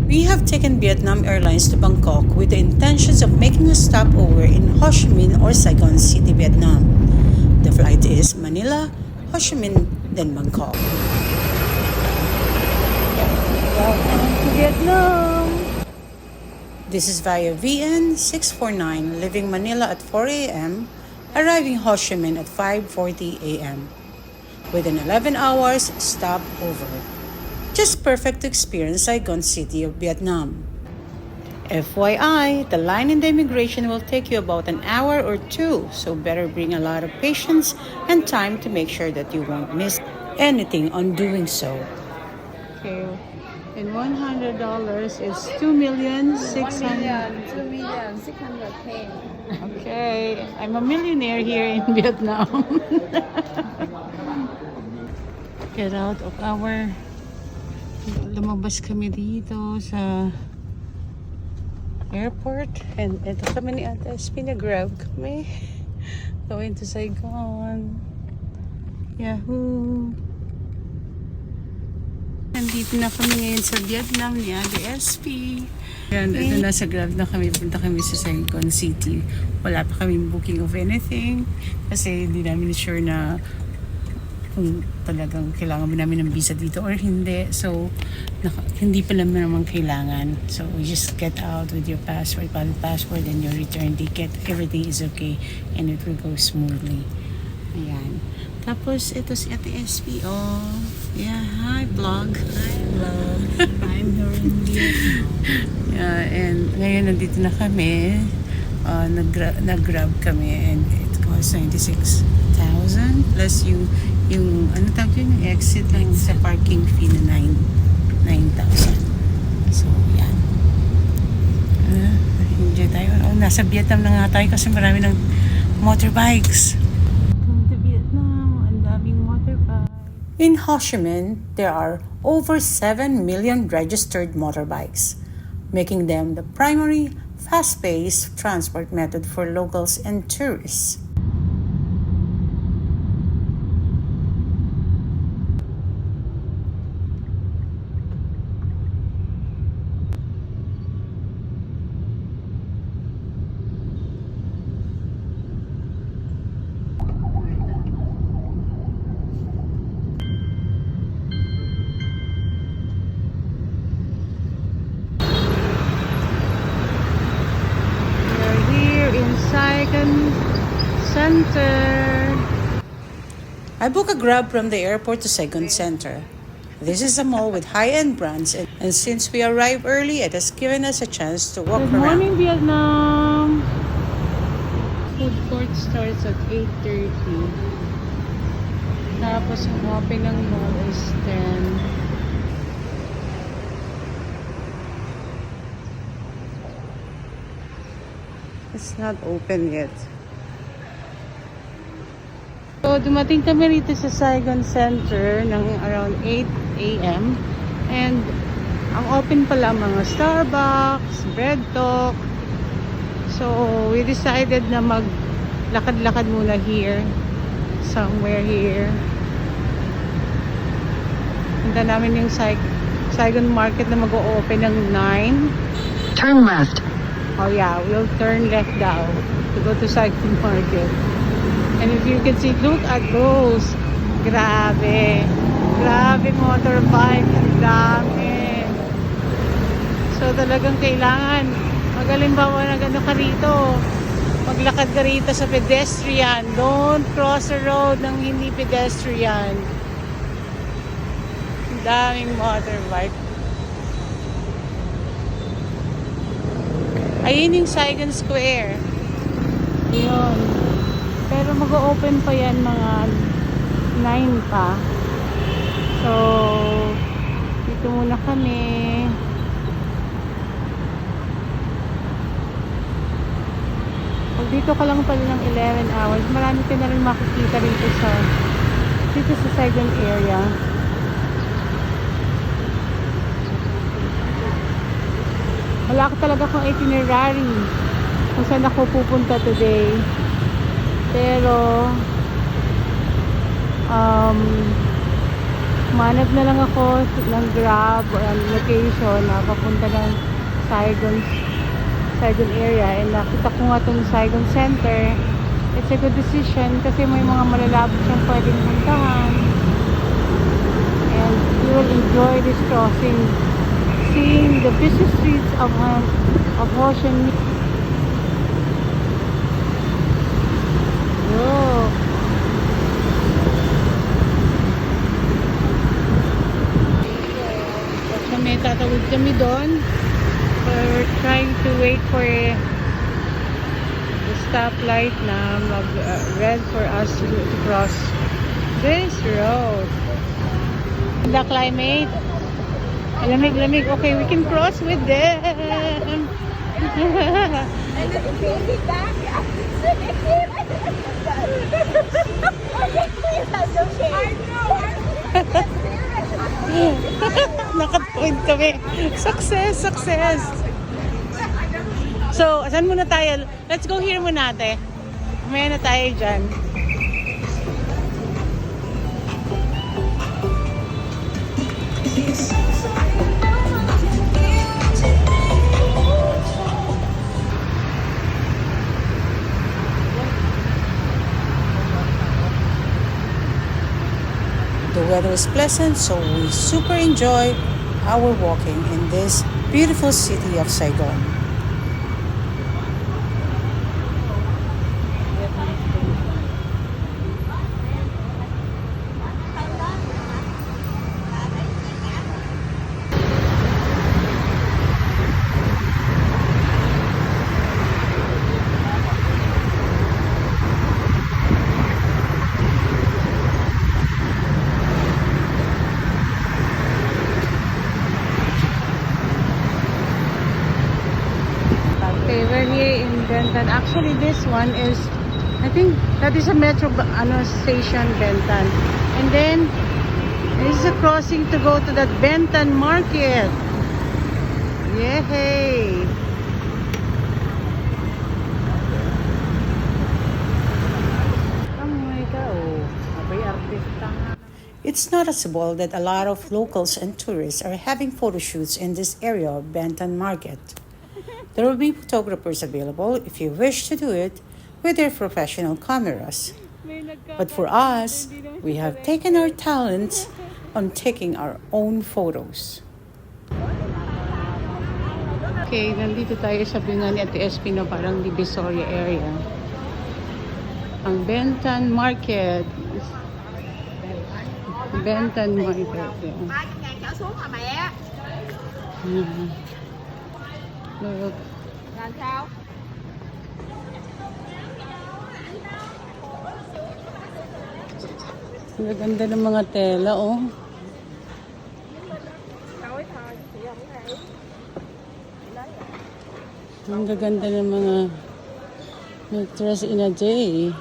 We have taken Vietnam Airlines to Bangkok with the intentions of making a stopover in Ho Chi Minh or Saigon City, Vietnam. The flight is Manila, Ho Chi Minh, then Bangkok. Welcome to Vietnam! This is via VN 649, leaving Manila at 4 a.m., arriving Ho Chi Minh at 5:40 a.m. with an 11 hours stopover. Just perfect to experience Saigon City of Vietnam. FYI, the line in the immigration will take you about an hour or two, so better bring a lot of patience and time to make sure that you won't miss anything on doing so. Okay, and $100 is 2,600,000. Okay, I'm a millionaire here in Vietnam. Get out of our... Lumabas kami dito sa airport and ito kami ni Ate SP, nag-grab kami going to Saigon. Yahoo! Nandito na kami ngayon sa Vietnam ni Ate SP. Yan, ito nasa grab na kami, punta kami sa Saigon City. Wala pa kami booking of anything kasi hindi namin sure na kung talagang kailangan mo namin ng visa dito or hindi. So, hindi pa naman kailangan. So, you just get out with your passport, valid passport, and your return ticket. Everything is okay and it will go smoothly. Ayan. Tapos, ito si Ate SP. Oh, yeah. Hi, vlog. Hi, vlog. I'm Dorindy. Yeah, and ngayon nandito na kami. Nag-grab kami and it costs 96,000 plus yung ano tawag yun, yung exit lang sa parking fee na 9,000. So, yan. Enjoy tayo. Oh, nasa Vietnam na nga tayo kasi marami ng motorbikes. Welcome to Vietnam. Ang daming motorbikes. In Ho Chi Minh, there are over 7 million registered motorbikes, making them the primary fast-paced transport method for locals and tourists. Saigon Center. I booked a Grab from the airport to Saigon Center. This is a mall with high-end brands, and since we arrived early, it has given us a chance to walk around. Good morning, Vietnam! Food court starts at 8:30. Tapos ang open ng mall is 10. It's not open yet. So, dumating kami rito sa Saigon Center ng around 8 a.m. And ang open pala mga Starbucks, Bread Talk. So, we decided na maglakad-lakad muna here. Somewhere here. Punta namin yung Saigon Market na mag-o-open ng 9. Turn left. Oh yeah, we'll turn left now to go to Saigon Market. And if you can see, look at those. Grabe. Grabe motorbike. Ang dami. So talagang kailangan magalimbawa na gano'n ka rito. Maglakad ka rito sa pedestrian. Don't cross the road ng hindi pedestrian. Ang daming motorbike. Ayun yung Saigon Square. Yun. Pero mag-o-open pa yan mga 9 pa. So, dito muna kami. Pag dito ka lang pala ng 11 hours, marami ka na rin makikita dito sa Saigon area. Wala ka talaga kung itinerary kung saan ako pupunta today. Pero Manap na lang ako ng Grab or ang location na papunta ng Saigon area, and nakita ko nga itong Saigon Center. It's a good decision kasi may mga malalapit siyang pwedeng puntahan, and you will enjoy this crossing, seeing the busy streets of Ho Chi Minh. Whoa. So may tatawid kami doon. We're trying to wait for the stoplight na mag-red for us to cross this road. The climate, lamig-lamig. Okay, we can cross with them. Nakatawid kami. Success, success. So, saan muna tayo? Let's go here muna, ate. Mamaya na tayo dyan. The weather is pleasant, so we super enjoy our walking in this beautiful city of Saigon. Okay, we're here in Bentan. Actually, this one is, I think that is a metro station, Bentan. And then, this is a crossing to go to that Bentan market. Yay! It's noticeable that a lot of locals and tourists are having photo shoots in this area of Bentan Market. There will be photographers available if you wish to do it with their professional cameras. But for us, we have taken our talents on taking our own photos. Okay, nandito tayo sa Binani at TSP na parang Divisoria area. Ang Bentan Market. Bentan Market. Yeah. 300.000 trở xuống hả mẹ? Look. Làm sao? Ang ganda ng mga tela, oh. Nói thôi, chị không thấy. Ang gaganda ng mga dress in a day.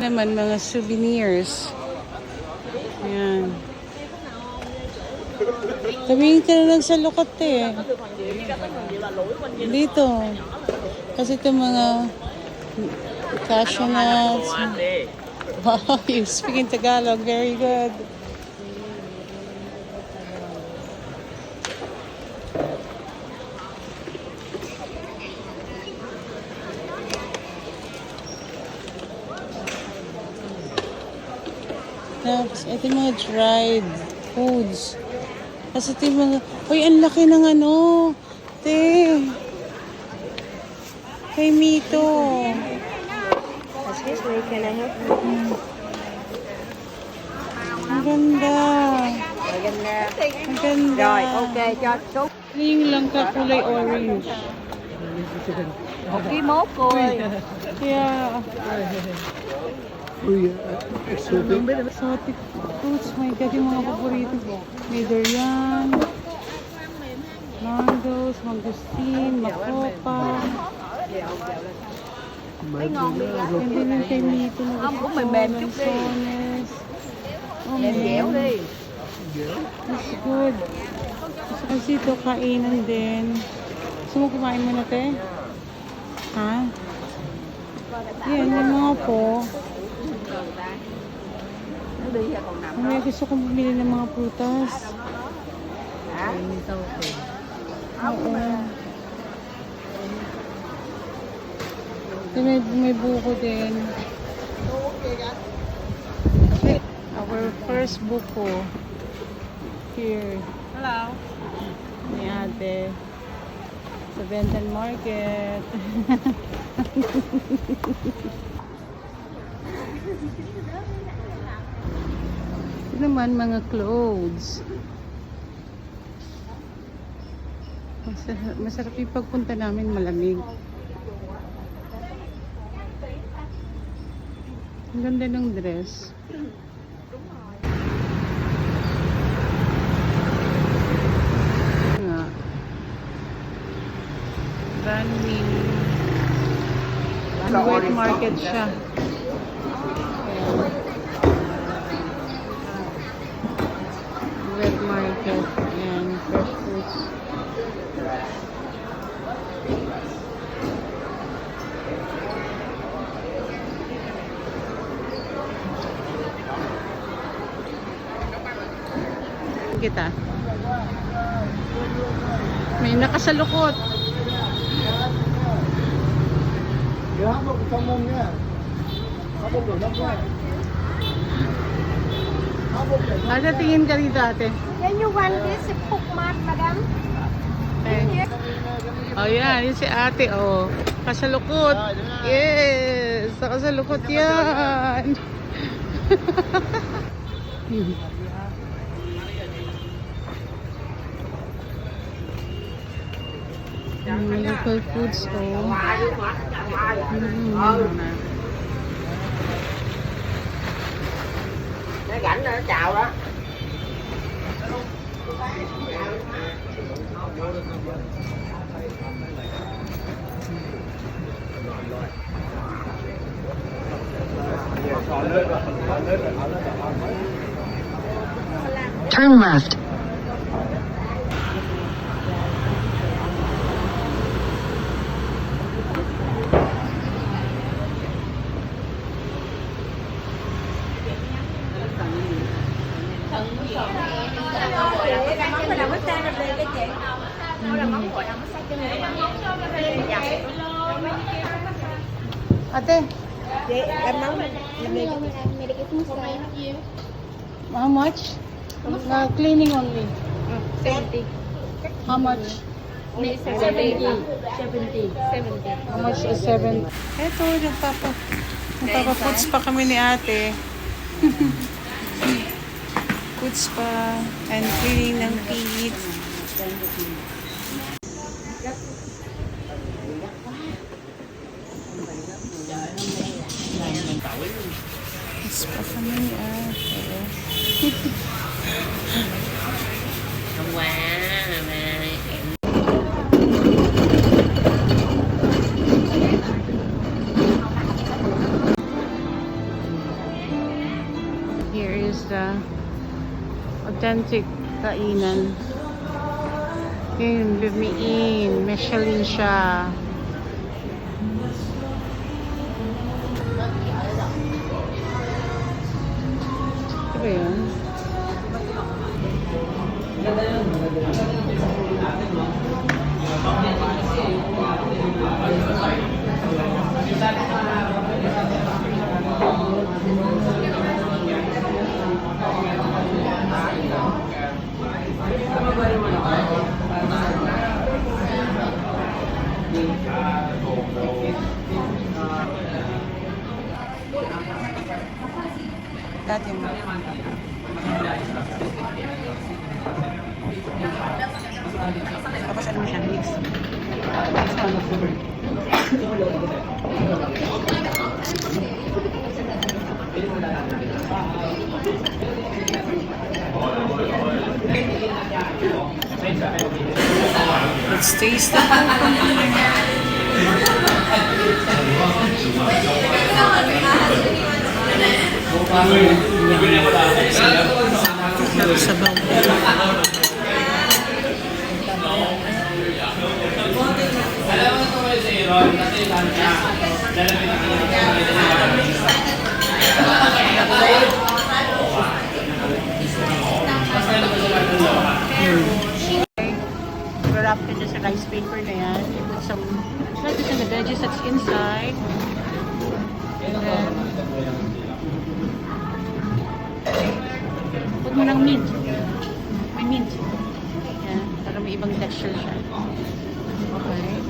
Naman mga souvenirs. Ayan. Tumingin ka na lang sa lukat eh. Dito. Kasi ito mga cashew nuts. Wow, you speak in Tagalog. Very good. Tapos, ito yung mga dried foods. Kasi ito yung mga, uy, ang laki ng ano, te. Kay Mito. Excuse me, can I help you? Ang ganda. Maganda. Ang ganda. Rồi, ok, cho số. Ano yung langka kulay orange? Một ký mốt cô ơi. Yeah. Exotic. Exotic fruits. My God, yung mga paborito. May durian, mangoes, mangosteen, makopa. Thấy ngon đi á. Hindi lang kay Mito. Không, cũng mềm mềm chút đi. Oh, Dẻo dẻo man. đi. That's good. Gusto kasi ito kainan din. Gusto mo kumain muna, te? Ha? Yan, yung mga po. Nó đi ra còn nằm Mamaya đó. gusto kong bumili ng mga prutas. Hả? Oo. Ito may buko din. Our first buko. Here. Hello. Ni ate. Sa Benton Market. Ito naman mga clothes. Masarap yung pagpunta namin, malamig. Ang ganda ng dress. Nga. Running. Wet market siya. Ayan. Wet market and fresh fruits. Kita. May nakasalukot. Hapok sa mong niya. Hapok ko, hapok. Hapok ka. Ate, tingin ka rito, ate. Can you want this cook mat, madam? Okay. Oh, yan. Yun si ate, oh. Kasalukot. Yes! Kasalukot yan. Local food store. Nó rảnh rồi, nó chào đó. Turn left. Ate, Chị, em nấu how much? Cleaning only. 70. How much? 70. How much is 7? Eto, nagpapa-foods pa kami ni ate. Foods pa and cleaning ng teeth. Foods pa kami ni ate. Here is the authentic kainan. Yun, Lumiin. Michelin siya. Ito ba yun? Dati mo. Tapos ano mo siya? Mix. Let's taste it. Sabaw. Wrap it just a rice paper na yan. You put some lettuce and the veggies that's inside. And then, put mo ng mint. May mint. Yan, para may ibang texture siya. Okay.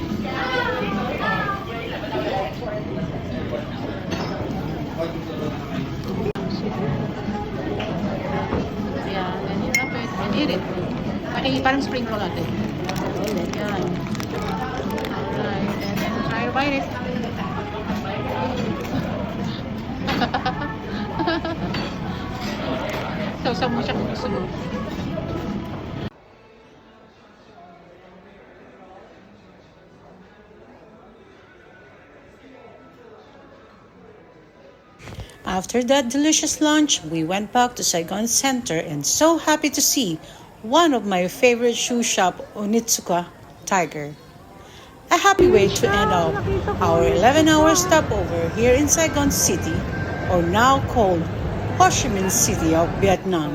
Yeah, then you wrap it and eat it. Okay, parang sprinkle natin. Yan. Alright, and then try to bite it. Sausaw mo siya kung gusto mo. After that delicious lunch, we went back to Saigon Center and so happy to see one of my favorite shoe shop, Onitsuka Tiger. A happy way to end off our 11-hour stopover here in Saigon City, or now called Ho Chi Minh City of Vietnam.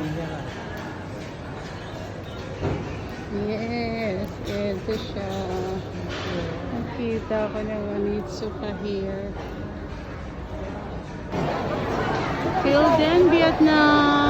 Yes, ito siya. Nakita ko ng Onitsuka here. Till then, Vietnam!